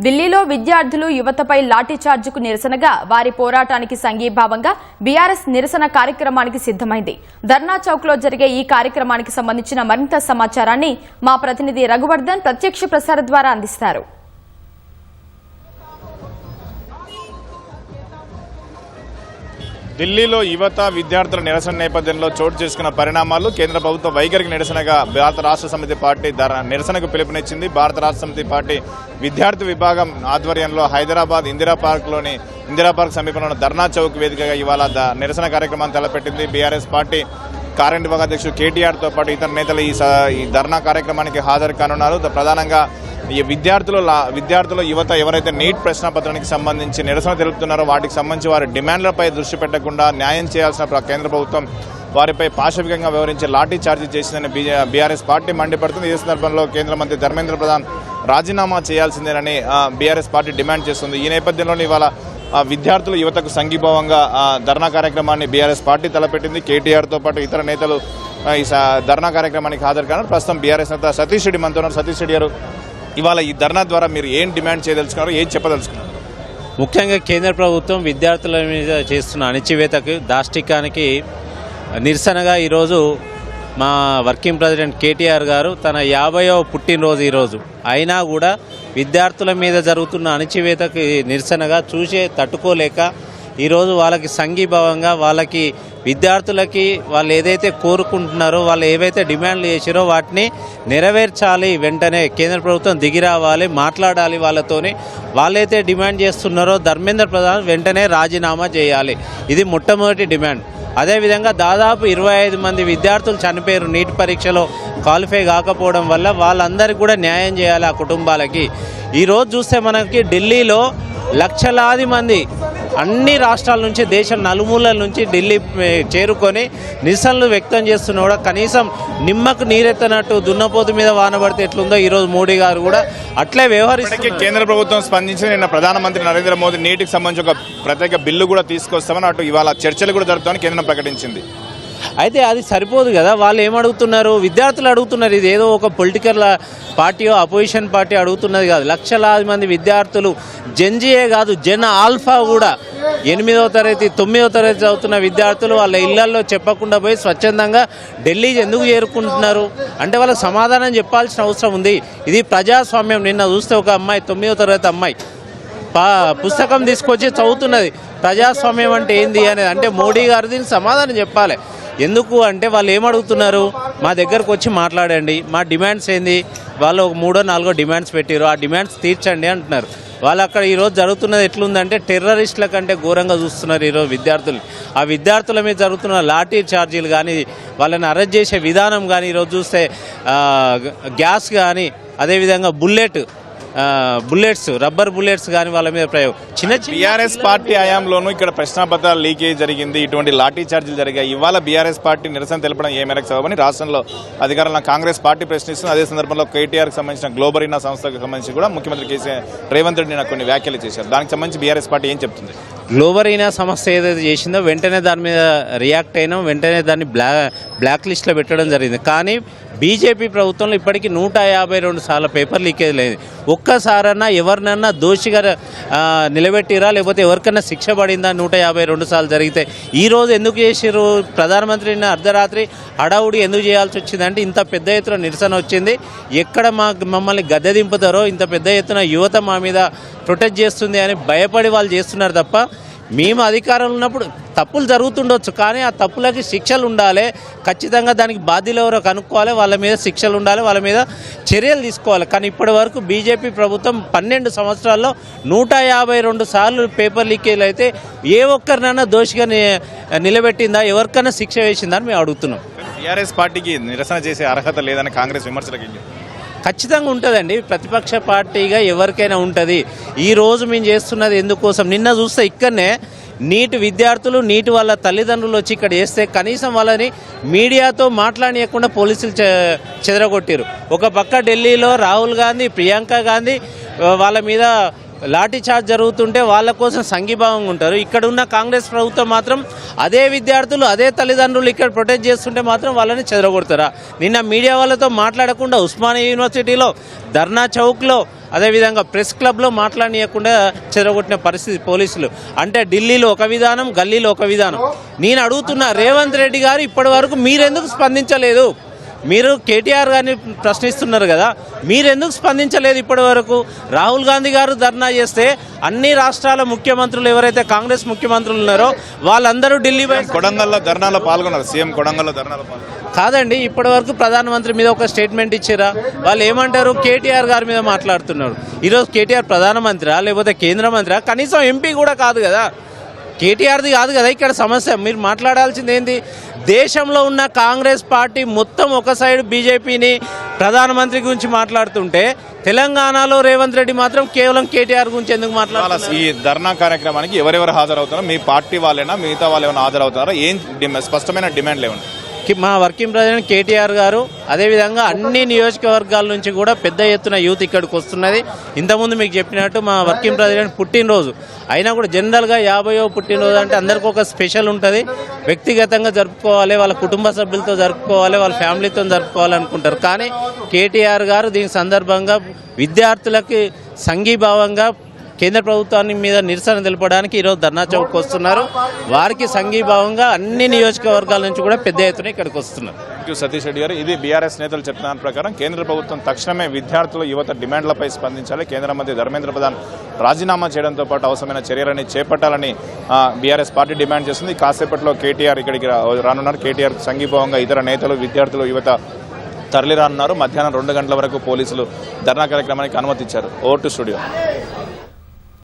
ఢిల్లీలో విద్యార్థులు యువతపై లాఠీచార్జ్కు నిరసనగా వారి పోరాటానికి సంఘీభావంగా బీఆర్ఎస్ నిరసన కార్యక్రమానికి సిద్దమైంది. ధర్నా చౌక్లో జరిగే ఈ కార్యక్రమానికి సంబంధించిన మరింత సమాచారాన్ని మా ప్రతినిధి రఘువర్ధన్ ప్రత్యక్ష ప్రసారం ద్వారా అందిస్తారు. ఢిల్లీలో యువత విద్యార్థుల నిరసన నేపథ్యంలో చోటు చేసుకున్న పరిణామాలు, కేంద్ర ప్రభుత్వ వైఖరికి నిరసనగా భారత రాష్ట్ర సమితి పార్టీ నిరసనకు పిలుపునిచ్చింది. భారత రాష్ట్ర సమితి పార్టీ విద్యార్థి విభాగం ఆధ్వర్యంలో హైదరాబాద్ ఇందిరా పార్క్ సమీపంలో ఉన్న ధర్నా చౌక్ వేదికగా ఇవాళ నిరసన కార్యక్రమాన్ని తలపెట్టింది. బీఆర్ఎస్ పార్టీ కార్యనిర్వాహక అధ్యక్షుడు కేటీఆర్తో పాటు ఇతర నేతలు ఈ ధర్నా కార్యక్రమానికి హాజరు కానున్నారు. ప్రధానంగా ఈ విద్యార్థుల యువత ఎవరైతే నీట్ ప్రశ్నపత్రానికి సంబంధించి నిరసన తెలుపుతున్నారో వాటికి సంబంధించి వారి డిమాండ్లపై దృష్టి పెట్టకుండా న్యాయం చేయాల్సిన కేంద్ర ప్రభుత్వం వారిపై పాశవికంగా వ్యవహరించి లాఠీ చార్జీ చేసిందని బీఆర్ఎస్ పార్టీ మండిపడుతుంది. ఈ సందర్భంలో కేంద్ర మంత్రి ధర్మేంద్ర ప్రధాన్ రాజీనామా చేయాల్సిందేనని బీఆర్ఎస్ పార్టీ డిమాండ్ చేస్తుంది. ఈ నేపథ్యంలోనే ఇవాళ విద్యార్థుల యువతకు సంఘీభావంగా ధర్నా కార్యక్రమాన్ని బీఆర్ఎస్ పార్టీ తలపెట్టింది. కేటీఆర్తో పాటు ఇతర నేతలు ఈ ధర్నా కార్యక్రమానికి హాజరు కానున్నారు. ప్రస్తుతం బీఆర్ఎస్ నేత సతీష్ రెడ్డి మనతో ఉన్నారు. సతీష్ రెడ్డి గారు, ఇవాళ ఈ ధర్నా ద్వారా మీరు ఏం డిమాండ్ చేయదలుచుకున్నారు, ఏం చెప్పదలుచుకున్నారు? ముఖ్యంగా కేంద్ర ప్రభుత్వం విద్యార్థుల మీద చేస్తున్న అణచివేతకు దాష్టికానికి నిరసనగా ఈరోజు మా వర్కింగ్ ప్రెసిడెంట్ కేటీఆర్ గారు తన 50వ పుట్టినరోజు ఈరోజు అయినా కూడా విద్యార్థుల మీద జరుగుతున్న అణచివేతకు నిరసనగా తట్టుకోలేక ఈరోజు వాళ్ళకి సంఘీభావంగా వాళ్ళకి విద్యార్థులకి వాళ్ళు ఏదైతే కోరుకుంటున్నారో వాళ్ళు ఏవైతే డిమాండ్లు చేసారో వాటిని నెరవేర్చాలి. వెంటనే కేంద్ర ప్రభుత్వం దిగి రావాలి, మాట్లాడాలి వాళ్ళతోని. వాళ్ళైతే డిమాండ్ చేస్తున్నారో ధర్మేంద్ర ప్రధాన్ వెంటనే రాజీనామా చేయాలి. ఇది మొట్టమొదటి డిమాండ్. అదేవిధంగా దాదాపు 25 మంది విద్యార్థులు చనిపోయారు నీట్ పరీక్షలో క్వాలిఫై కాకపోవడం వల్ల. వాళ్ళందరికీ కూడా న్యాయం చేయాలి ఆ కుటుంబాలకి. ఈరోజు చూస్తే మనకి ఢిల్లీలో లక్షలాది మంది అన్ని రాష్ట్రాల నుంచి, దేశం నలుమూలల నుంచి ఢిల్లీ చేరుకొని నిరసనలు వ్యక్తం చేస్తున్నా కూడా కనీసం నిమ్మకు నీరెత్తనట్టు దున్నపోతు మీద వానబడితే ఎట్లుందో ఈరోజు మోడీ గారు కూడా అట్లే వ్యవహరిస్తారు. కేంద్ర ప్రభుత్వం స్పందించి నిన్న ప్రధానమంత్రి నరేంద్ర మోదీ నీటికి సంబంధించి ఒక ప్రత్యేక బిల్లు కూడా తీసుకొస్తామని అటు ఇవాళ చర్చలు కూడా జరుపుతామని కేంద్రం ప్రకటించింది. అయితే అది సరిపోదు కదా, వాళ్ళు ఏమడుగుతున్నారు, విద్యార్థులు అడుగుతున్నారు. ఇది ఏదో ఒక పొలిటికల్ పార్టీయో అపోజిషన్ పార్టీ అడుగుతున్నది కాదు. లక్షలాది మంది విద్యార్థులు, జెన్జీయే కాదు జెన్ ఆల్ఫా కూడా 8వ తరగతి 9వ తరగతి చదువుతున్న విద్యార్థులు వాళ్ళ ఇళ్లలో చెప్పకుండా పోయి స్వచ్ఛందంగా ఢిల్లీ ఎందుకు చేరుకుంటున్నారు అంటే వాళ్ళకి సమాధానం చెప్పాల్సిన అవసరం ఉంది. ఇది ప్రజాస్వామ్యం. నిన్న చూస్తే ఒక అమ్మాయి 9వ తరగతి అమ్మాయి పుస్తకం తీసుకొచ్చి చదువుతున్నది. ప్రజాస్వామ్యం అంటే ఏంది అనేది. అంటే మోడీ గారు దీనికి సమాధానం చెప్పాలి. ఎందుకు అంటే వాళ్ళు ఏమడుగుతున్నారు, మా దగ్గరకు వచ్చి మాట్లాడండి, మా డిమాండ్స్ ఏంది, వాళ్ళు ఒక 3-4 డిమాండ్స్ పెట్టారు, ఆ డిమాండ్స్ తీర్చండి అంటున్నారు. వాళ్ళు అక్కడ ఈరోజు జరుగుతున్నది ఎట్లుందంటే టెర్రరిస్టుల కంటే ఘోరంగా చూస్తున్నారు ఈరోజు విద్యార్థులు. ఆ విద్యార్థుల మీద జరుగుతున్న లాఠీ ఛార్జీలు కానీ, వాళ్ళని అరెస్ట్ చేసే విధానం కానీ, ఈరోజు చూస్తే గ్యాస్ కానీ, అదేవిధంగా బుల్లెట్స్ రబ్బర్ బుల్లెట్స్ కానీ వాళ్ళ మీద ప్రయోగం. బీఆర్ఎస్ పార్టీ హయాంలోనూ ఇక్కడ ప్రశ్నపత్రాల లీకేజ్ జరిగింది, ఇటువంటి లాఠీ ఛార్జీలు జరిగాయి. ఇవాళ బీఆర్ఎస్ పార్టీ నిరసన తెలపడం ఏ మేరకు సబబని రాష్ట్రంలో అధికారంలో కాంగ్రెస్ పార్టీ ప్రశ్నిస్తుంది. అదే సందర్భంలో కేటీఆర్కి సంబంధించిన గ్లోబరీనా సంస్థకు సంబంధించి కూడా ముఖ్యమంత్రి రేవంత్ రెడ్డి కొన్ని వ్యాఖ్యలు చేశారు. దానికి సంబంధించి బీఆర్ఎస్ పార్టీ ఏం చెప్తుంది? గ్లోబరీనా సంస్థ ఏదైతే చేసిందో వెంటనే దాని మీద రియాక్ట్ అయినాం, వెంటనే దాన్ని బ్లాక్ లిస్ట్లో పెట్టడం జరిగింది. కానీ బీజేపీ ప్రభుత్వంలో ఇప్పటికీ 152 సార్లు పేపర్ లీకేజ్ లేదు. ఒక్కసారన్నా ఎవరినన్నా దోషిగా నిలబెట్టిరా, లేకపోతే ఎవరికన్నా శిక్ష పడిందా 152 సార్లు జరిగితే? ఈరోజు ఎందుకు చేసిర్రు? ప్రధానమంత్రిని అర్ధరాత్రి హడావుడి ఎందుకు చేయాల్సి వచ్చిందంటే ఇంత పెద్ద ఎత్తున నిరసన వచ్చింది. ఎక్కడ మమ్మల్ని గద్దె దింపుతారో, ఇంత పెద్ద ఎత్తున యువత మా మీద ప్రొటెక్ట్ చేస్తుంది అని భయపడి వాళ్ళు చేస్తున్నారు తప్ప మేము అధికారంలో ఉన్నప్పుడు తప్పులు జరుగుతుండొచ్చు, కానీ ఆ తప్పులకి శిక్షలు ఉండాలి. ఖచ్చితంగా దానికి బాధ్యులు ఎవరో కనుక్కోవాలి, వాళ్ళ మీద శిక్షలు ఉండాలి, వాళ్ళ మీద చర్యలు తీసుకోవాలి. కానీ ఇప్పటి వరకు బీజేపీ ప్రభుత్వం 12 సంవత్సరాల్లో 152 సార్లు పేపర్ లీకేజ్లు అయితే ఏ ఒక్కరినైనా దోషిగా నిలబెట్టిందా, ఎవరికైనా శిక్ష వేసిందా అని మేము అడుగుతున్నాం. టీఆర్ఎస్ పార్టీకి నిరసన చేసే అర్హత లేదని కాంగ్రెస్ విమర్శలకు ఖచ్చితంగా ఉంటుందండి. ప్రతిపక్ష పార్టీగా ఎవరికైనా ఉంటుంది. ఈరోజు మేము చేస్తున్నది ఎందుకోసం, నిన్న చూస్తే ఇక్కడనే నీట్ విద్యార్థులు, నీట్ వాళ్ళ తల్లిదండ్రులు వచ్చి ఇక్కడ చేస్తే కనీసం వాళ్ళని మీడియాతో మాట్లాడకుండా పోలీసులు చెదరగొట్టారు. ఒక పక్క ఢిల్లీలో రాహుల్ గాంధీ, ప్రియాంక గాంధీ వాళ్ళ మీద లాఠీ చార్జ్ జరుగుతుంటే వాళ్ళ కోసం సంఘీభావంగా ఉంటారు. ఇక్కడ ఉన్న కాంగ్రెస్ ప్రభుత్వం మాత్రం అదే విద్యార్థులు, అదే తల్లిదండ్రులు ఇక్కడ ప్రొటెక్ట్ చేస్తుంటే మాత్రం వాళ్ళని చెదరగొడతారా? నిన్న మీడియా వాళ్ళతో మాట్లాడకుండా ఉస్మానియా యూనివర్సిటీలో ధర్నా చౌక్లో అదేవిధంగా ప్రెస్ క్లబ్లో మాట్లాడనీయకుండా చెదరగొట్టిన పరిస్థితి పోలీసులు. అంటే ఢిల్లీలో ఒక విధానం, గల్లీలో ఒక విధానం. నేను అడుగుతున్నా, రేవంత్ రెడ్డి గారు ఇప్పటి వరకు మీరెందుకు స్పందించలేదు? మీరు కేటీఆర్ గారిని ప్రశ్నిస్తున్నారు కదా, మీరెందుకు స్పందించలేదు ఇప్పటి వరకు? రాహుల్ గాంధీ గారు ధర్నా చేస్తే అన్ని రాష్ట్రాల ముఖ్యమంత్రులు ఎవరైతే కాంగ్రెస్ ముఖ్యమంత్రులు ఉన్నారో వాళ్ళందరూ ఢిల్లీ కొడంగల్లో ధర్నాలో పాల్గొన్నారు. సీఎం కొడంగల్లో ధర్నాలో పాల్గొన్నారు కాదండి, ఇప్పటి వరకు ప్రధానమంత్రి మీద ఒక స్టేట్మెంట్ ఇచ్చారా? వాళ్ళు ఏమంటారు? కేటీఆర్ గారి మీద మాట్లాడుతున్నారు. ఈరోజు కేటీఆర్ ప్రధానమంత్రిరా లేకపోతే కేంద్ర మంత్రిరా? కనీసం ఎంపీ కూడా కాదు కదా. కేటీఆర్ది కాదు కదా ఇక్కడ సమస్య. మీరు మాట్లాడాల్సింది ఏంది? దేశంలో ఉన్న కాంగ్రెస్ పార్టీ మొత్తం ఒక సైడ్ బీజేపీని ప్రధానమంత్రి గురించి మాట్లాడుతుంటే తెలంగాణలో రేవంత్ రెడ్డి మాత్రం కేవలం కేటీఆర్ గురించి ఎందుకు మాట్లాడాలి? ఈ ధర్నా కార్యక్రమానికి ఎవరెవరు హాజరవుతారో, మీ పార్టీ వాళ్ళైనా మిగతా వాళ్ళు ఏమైనా హాజరవుతారో, ఏం స్పష్టమైన డిమాండ్లు ఏమన్నా? మా వర్కింగ్ ప్రెసిడెంట్ కేటీఆర్ గారు, అదేవిధంగా అన్ని నియోజకవర్గాల నుంచి కూడా పెద్ద ఎత్తున యూత్ ఇక్కడికి వస్తున్నది. ఇంతకుముందు మీకు చెప్పినట్టు మా వర్కింగ్ ప్రెసిడెంట్ పుట్టినరోజు అయినా కూడా జనరల్గా 50వ పుట్టినరోజు అంటే అందరికీ ఒక స్పెషల్ ఉంటుంది. వ్యక్తిగతంగా జరుపుకోవాలి, వాళ్ళ కుటుంబ సభ్యులతో జరుపుకోవాలి, వాళ్ళ ఫ్యామిలీతో జరుపుకోవాలి అనుకుంటారు. కానీ కేటీఆర్ గారు దీని సందర్భంగా విద్యార్థులకి సంఘీభావంగా కేంద్ర ప్రభుత్వాన్ని మీద నిరసన తెలపడానికి ఈరోజు ధర్నా చౌక్ వస్తున్నారు. వారికి సంఘీభావంగా అన్ని నియోజకవర్గాల నుంచి కూడా పెద్ద ఎత్తున ఇక్కడికి వస్తున్నారు. సతీష్ రెడ్డి గారు, ఇది బీఆర్ఎస్ నేతలు చెప్పిన దాని ప్రకారం కేంద్ర ప్రభుత్వం తక్షణమే విద్యార్థులు, యువత డిమాండ్లపై స్పందించాలి. కేంద్ర మంత్రి ధర్మేంద్ర ప్రధాన్ రాజీనామా చేయడంతో పాటు అవసరమైన చర్యలని చేపట్టాలని బీఆర్ఎస్ పార్టీ డిమాండ్ చేస్తుంది. కాసేపట్లో కేటీఆర్ ఇక్కడికి రానున్నారు. కేటీఆర్ సంఘీభావంగా ఇతర నేతలు, విద్యార్థులు, యువత తరలిరానున్నారు. మధ్యాహ్నం 2 గంటల వరకు పోలీసులు ధర్నా కార్యక్రమానికి అనుమతి ఇచ్చారు. Over to studio.